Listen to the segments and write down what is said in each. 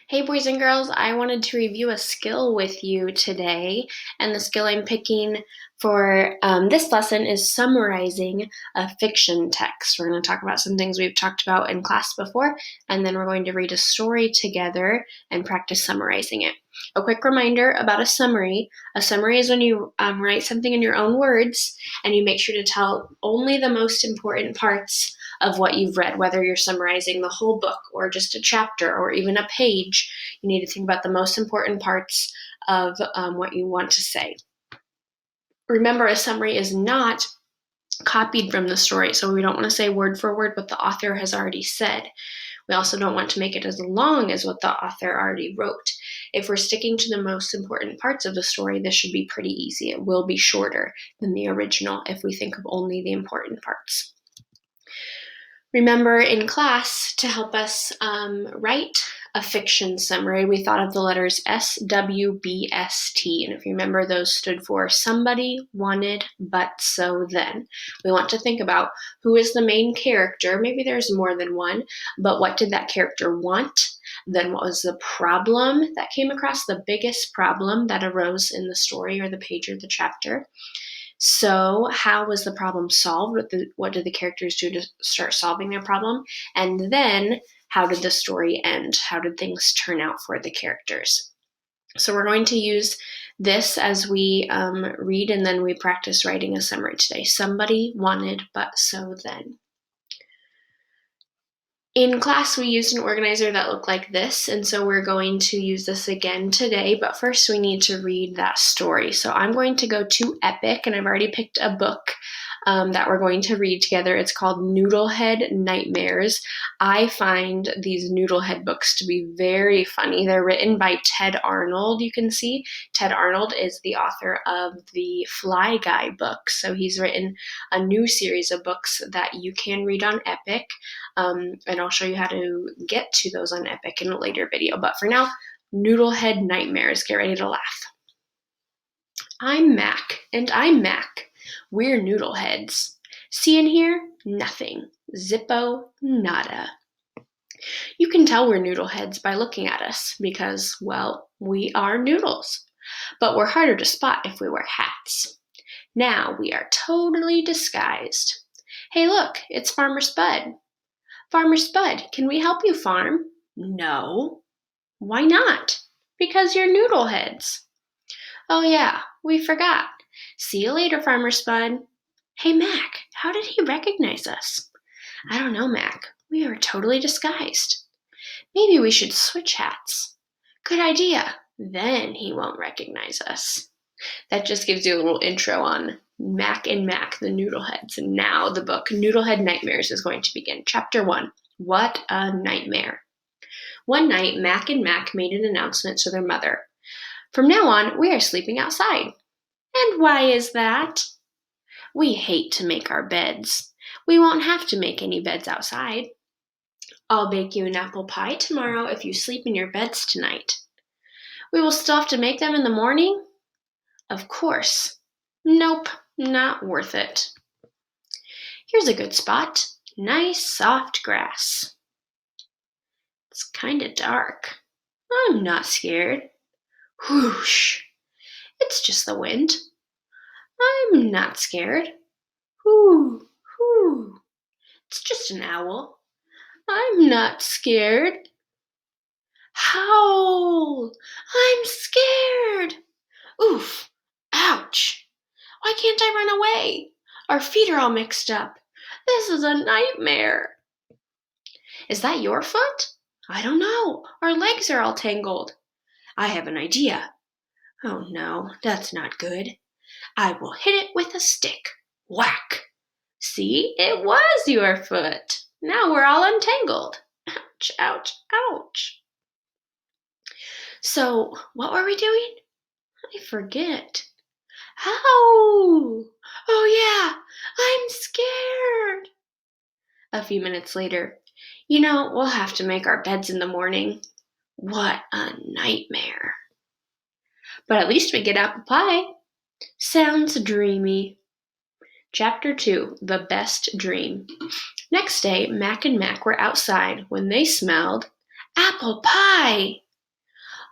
Hey boys and girls, I wanted to review a skill with you today, and the skill I'm picking for this lesson is summarizing a fiction text. We're going to talk about some things we've talked about in class before, and then we're going to read a story together and practice summarizing it. A quick reminder about a summary. A summary is when you write something in your own words, and you make sure to tell only the most important parts of what you've read, whether you're summarizing the whole book or just a chapter or even a page. You need to think about the most important parts of what you want to say. Remember, a summary is not copied from the story, so we don't want to say word for word what the author has already said. We also don't want to make it as long as what the author already wrote. If we're sticking to the most important parts of the story, this should be pretty easy. It will be shorter than the original if we think of only the important parts. Remember, in class, to help us write a fiction summary, we thought of the letters S, W, B, S, T. And if you remember, those stood for somebody, wanted, but, so, then. We want to think about who is the main character. Maybe there's more than one, but what did that character want? Then what was the problem that came across, the biggest problem that arose in the story or the page or the chapter? So, how was the problem solved? What did the characters do to start solving their problem? And then, how did the story end? How did things turn out for the characters? So, we're going to use this as we read, and then we practice writing a summary today. Somebody wanted, but, so, then. In class, we used an organizer that looked like this, and so we're going to use this again today, but first we need to read that story. So I'm going to go to Epic, and I've already picked a book that we're going to read together. It's called Noodlehead Nightmares. I find these Noodlehead books to be very funny. They're written by Ted Arnold, you can see. Ted Arnold is the author of the Fly Guy books, so he's written a new series of books that you can read on Epic. And I'll show you how to get to those on Epic in a later video. But for now, Noodlehead Nightmares. Get ready to laugh. I'm Mac, and I'm Mac. We're Noodleheads. See in here? Nothing. Zippo nada. You can tell we're Noodleheads by looking at us because, well, we are noodles. But we're harder to spot if we wear hats. Now we are totally disguised. Hey, look, it's Farmer Spud. Farmer Spud, can we help you farm? No. Why not? Because you're Noodleheads. Oh yeah, we forgot. See you later, Farmer Spud. Hey, Mac, how did he recognize us? I don't know, Mac. We are totally disguised. Maybe we should switch hats. Good idea. Then he won't recognize us. That just gives you a little intro on Mac and Mac, the Noodleheads. And now the book Noodlehead Nightmares is going to begin. Chapter 1. What a nightmare. One night, Mac and Mac made an announcement to their mother. From now on, we are sleeping outside. And why is that? We hate to make our beds. We won't have to make any beds outside. I'll bake you an apple pie tomorrow if you sleep in your beds tonight. We will still have to make them in the morning? Of course. Nope, not worth it. Here's a good spot. Nice soft grass. It's kinda dark. I'm not scared. Whoosh. It's just the wind. I'm not scared. Whoo, whoo. It's just an owl. I'm not scared. Howl. I'm scared. Oof. Ouch. Why can't I run away? Our feet are all mixed up. This is a nightmare. Is that your foot? I don't know. Our legs are all tangled. I have an idea. Oh no, that's not good. I will hit it with a stick. Whack! See, it was your foot. Now we're all untangled. Ouch, ouch, ouch. So, what were we doing? I forget. Ow! Oh yeah, I'm scared. A few minutes later, we'll have to make our beds in the morning. What a nightmare. But at least we get apple pie. Sounds dreamy. Chapter 2, The Best Dream. Next day, Mac and Mac were outside when they smelled apple pie.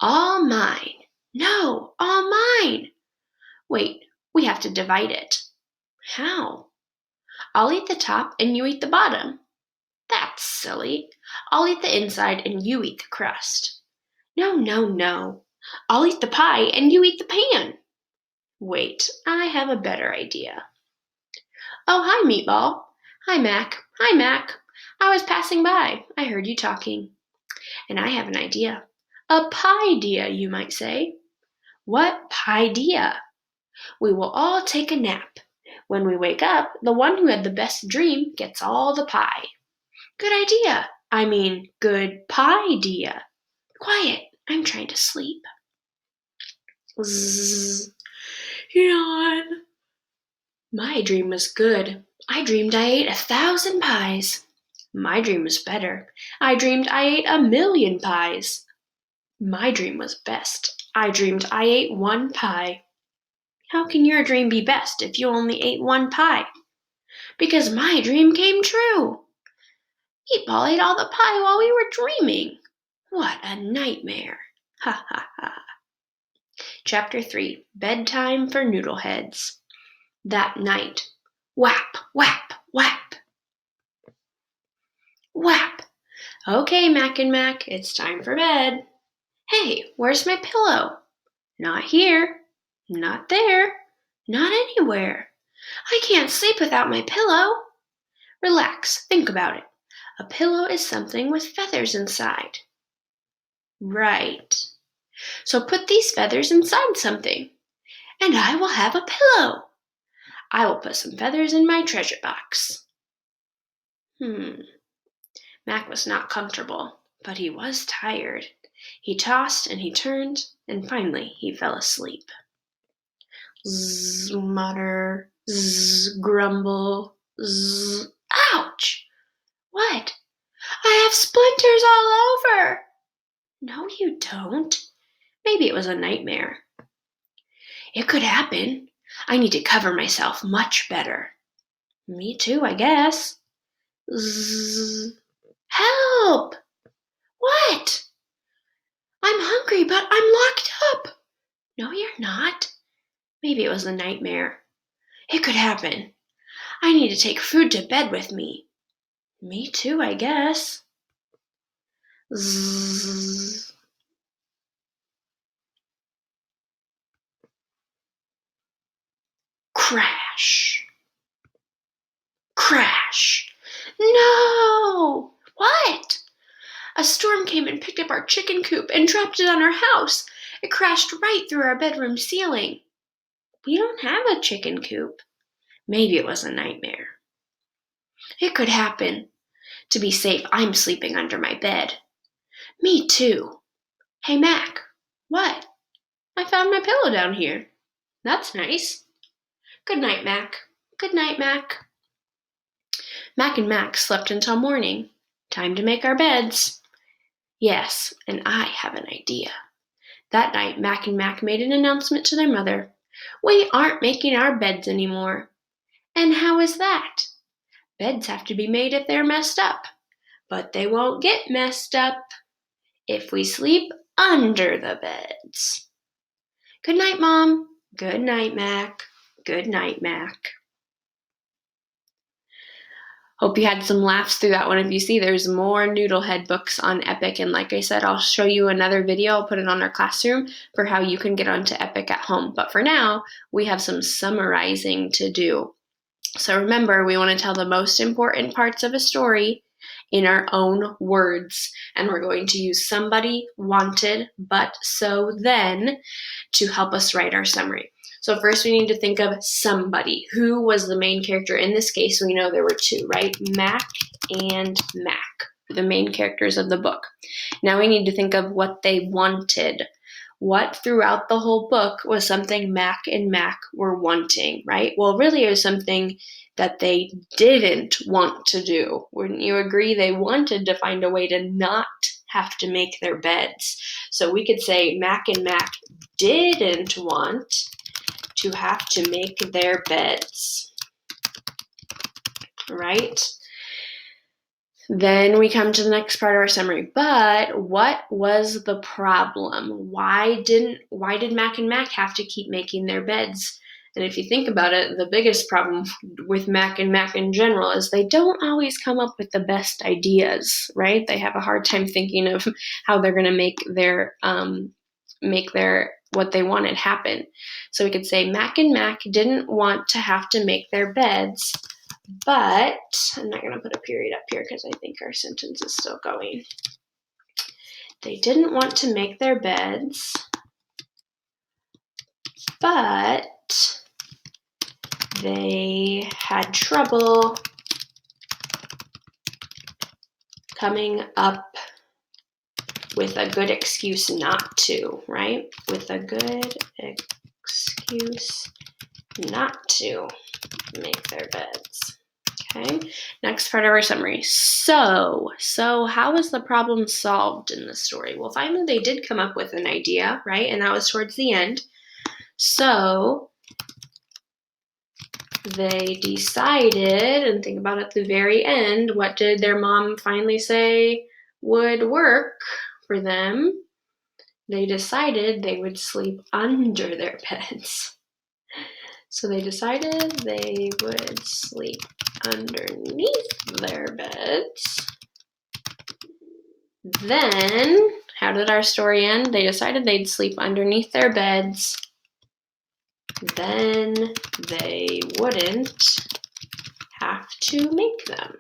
All mine. No, all mine. Wait, we have to divide it. How? I'll eat the top and you eat the bottom. That's silly. I'll eat the inside and you eat the crust. No, no, no. I'll eat the pie and you eat the pan. Wait, I have a better idea. Oh, hi, Meatball. Hi, Mac. Hi, Mac. I was passing by. I heard you talking. And I have an idea. A pie-dea, you might say. What pie-dea? We will all take a nap. When we wake up, the one who had the best dream gets all the pie. Good idea. I mean, good pie-dea. Quiet. I'm trying to sleep. Zzz. Yawn. My dream was good. I dreamed I ate 1,000 pies. My dream was better. I dreamed I ate 1,000,000 pies. My dream was best. I dreamed I ate 1 pie. How can your dream be best if you only ate 1 pie? Because my dream came true. Meatball ate all the pie while we were dreaming. What a nightmare. Ha ha ha. Chapter 3. Bedtime for Noodleheads. That night. Whap, whap, whap. Whap. Okay, Mac and Mac, it's time for bed. Hey, where's my pillow? Not here. Not there. Not anywhere. I can't sleep without my pillow. Relax, think about it. A pillow is something with feathers inside. Right. So put these feathers inside something, and I will have a pillow. I will put some feathers in my treasure box. Mac was not comfortable, but he was tired. He tossed and he turned, and finally he fell asleep. Zzz, mutter, zzz, grumble, zzz. Ouch! What? I have splinters all over! No, you don't. Maybe it was a nightmare. It could happen. I need to cover myself much better. Me too, I guess. Zzz. Help! What? I'm hungry, but I'm locked up. No, you're not. Maybe it was a nightmare. It could happen. I need to take food to bed with me. Me too, I guess. Zzz. Crash. Crash. No! What? A storm came and picked up our chicken coop and dropped it on our house. It crashed right through our bedroom ceiling. We don't have a chicken coop. Maybe it was a nightmare. It could happen. To be safe, I'm sleeping under my bed. Me too. Hey, Mac. What? I found my pillow down here. That's nice. Good night, Mac. Good night, Mac. Mac and Mac slept until morning. Time to make our beds. Yes, and I have an idea. That night, Mac and Mac made an announcement to their mother. We aren't making our beds anymore. And how is that? Beds have to be made if they're messed up. But they won't get messed up if we sleep under the beds. Good night, Mom. Good night, Mac. Good night, Mac. Hope you had some laughs through that one. If you see, there's more Noodlehead books on Epic. And like I said, I'll show you another video. I'll put it on our classroom for how you can get onto Epic at home. But for now, we have some summarizing to do. So remember, we want to tell the most important parts of a story in our own words. And we're going to use somebody, wanted, but, so, then to help us write our summary. So first we need to think of somebody. Who was the main character? In this case, we know there were two, right? Mac and Mac, the main characters of the book. Now we need to think of what they wanted. What throughout the whole book was something Mac and Mac were wanting, right? Well, really it was something that they didn't want to do. Wouldn't you agree? They wanted to find a way to not have to make their beds. So we could say Mac and Mac didn't want to have to make their beds, right? Then we come to the next part of our summary. But what was the problem? Why did Mac and Mac have to keep making their beds? And if you think about it, the biggest problem with Mac and Mac in general is they don't always come up with the best ideas, right? They have a hard time thinking of how they're going to make their what they wanted happen. So we could say Mac and Mac didn't want to have to make their beds, but I'm not going to put a period up here because I think our sentence is still going. They didn't want to make their beds, but they had trouble coming up with a good excuse not to, right? With a good excuse not to make their beds. Okay, next part of our summary. So how was the problem solved in the story? Well, finally they did come up with an idea, right? And that was towards the end. So they decided, and think about it at the very end, what did their mom finally say would work for them? They decided they would sleep under their beds. So they decided they would sleep underneath their beds. Then, how did our story end? They decided they'd sleep underneath their beds. Then they wouldn't have to make them.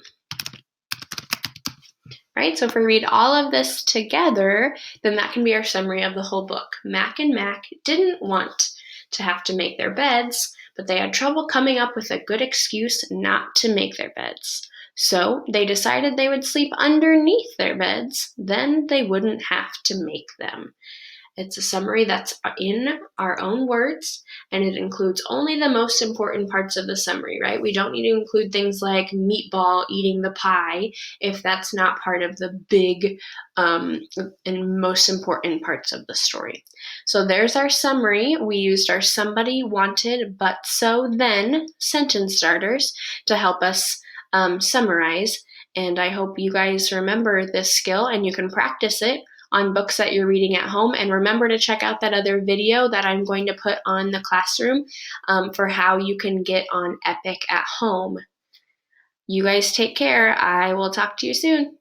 Right? So if we read all of this together, then that can be our summary of the whole book. Mac and Mac didn't want to have to make their beds, but they had trouble coming up with a good excuse not to make their beds. So they decided they would sleep underneath their beds, then they wouldn't have to make them. It's a summary that's in our own words, and it includes only the most important parts of the summary, right? We don't need to include things like Meatball eating the pie if that's not part of the big and most important parts of the story. So there's our summary. We used our somebody, wanted, but, so, then sentence starters to help us summarize. And I hope you guys remember this skill and you can practice it on books that you're reading at home. And remember to check out that other video that I'm going to put on the classroom for how you can get on Epic at home. You guys take care. I will talk to you soon.